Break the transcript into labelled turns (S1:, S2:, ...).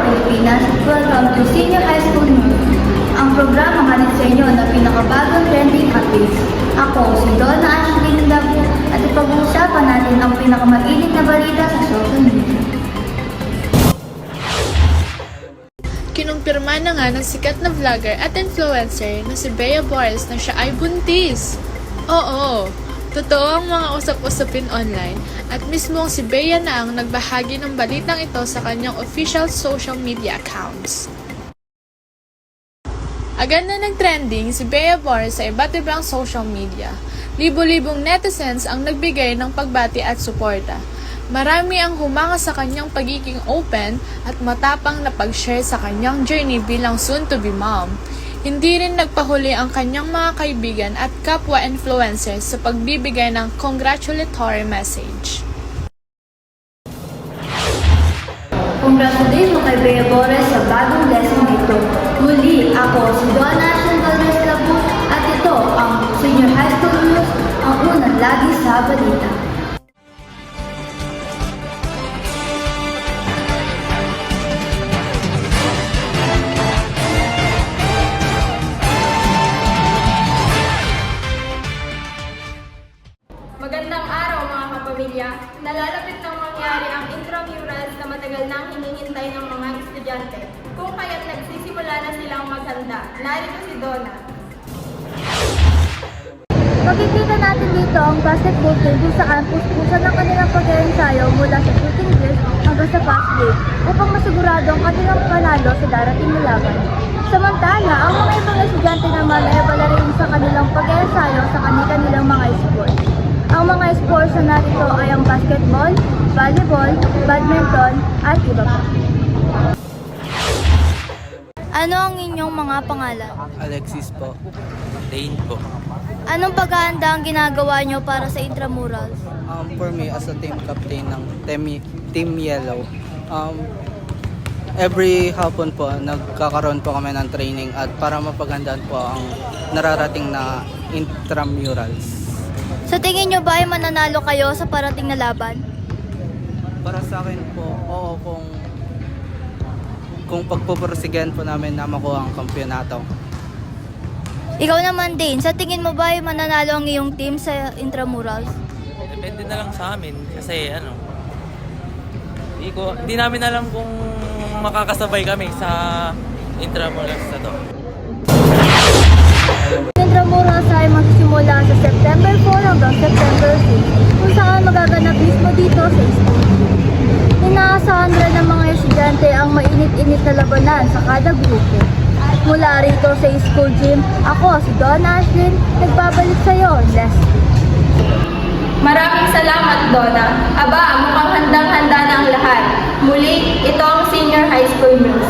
S1: Pilipinas, welcome to Senior High School News. Ang programa hatid sa inyo na pinakabagong trending updates. Ako si Donna Ashley Dabu at ipag-uusapan natin ang pinakamainit na balita sa social media.
S2: Kinumpirma na nga ng sikat na vlogger at influencer na si Bea Boris na siya ay buntis. Oo, totoo ang mga usap-usapin online at mismong si Bea na ang nagbahagi ng balitang ito sa kanyang official social media accounts. Agad na nag-trending si Bea Boris sa iba't ibang social media. Libo-libong netizens ang nagbigay ng pagbati at suporta. Marami ang humanga sa kanyang pagiging open at matapang na pag-share sa kanyang journey bilang soon-to-be mom. Hindi rin nagpahuli ang kanyang mga kaibigan at kapwa influencers sa pagbibigay ng congratulatory message.
S1: Congratulations kay Bea Boris sa bagong lesson ito. Muli, ako si Donna Ashley Dabu at ito ang Senior High School News, ang unang lagi sa balita.
S3: Magandang araw mga kapamilya. Nalalapit nang mangyari ang intramurals na matagal nang hinihintay ng mga estudyante. Kung kaya't nagsisimula na silang maghanda. Narito si Donna.
S1: Makikita natin dito ang basketball team kung saan puspusan ng kanilang pag-ensayo mula sa shooting drills hanggang sa fast break upang masigurado ang kanilang panalo sa darating na laban. Samantala, ang mga ibang estudyante naman ay abala rin sa kanilang pag-ensayo sa kanilang mga sports. Ang mga sports na narito ay ang basketball, volleyball, badminton, at iba pa. Ano ang inyong mga pangalan?
S4: Alexis po. Dane po.
S1: Anong paghahanda ang ginagawa nyo para sa intramurals?
S4: For me, as a team captain ng Team Yellow, every hapon po, nagkakaroon po kami ng training at para mapaghandaan po ang nararating na intramurals.
S1: Sa tingin nyo ba ay mananalo kayo sa parating na laban?
S4: Para sa akin po, oo, kung pagpuporsigan po namin na makuha ang kampyonato.
S1: Ikaw naman din, sa tingin mo ba ay mananalo ang iyong team sa intramurals?
S5: Depende na lang sa amin kasi hindi namin alam kung makakasabay kami sa intramurals na to.
S1: Intramurals ay magsisimula sa September 4 hanggang September 6 kung saan magaganap mismo dito sa school. Inaasahan rin ng mga estudyante ang mainit-init na labanan sa kada grupo. Mula rito sa school gym, ako si Donna Ashley, nagbabalik sa iyo, Leslie.
S3: Maraming salamat, Donna. Aba, mukhang handang-handa na ang lahat. Muli, ito ang Senior High School News.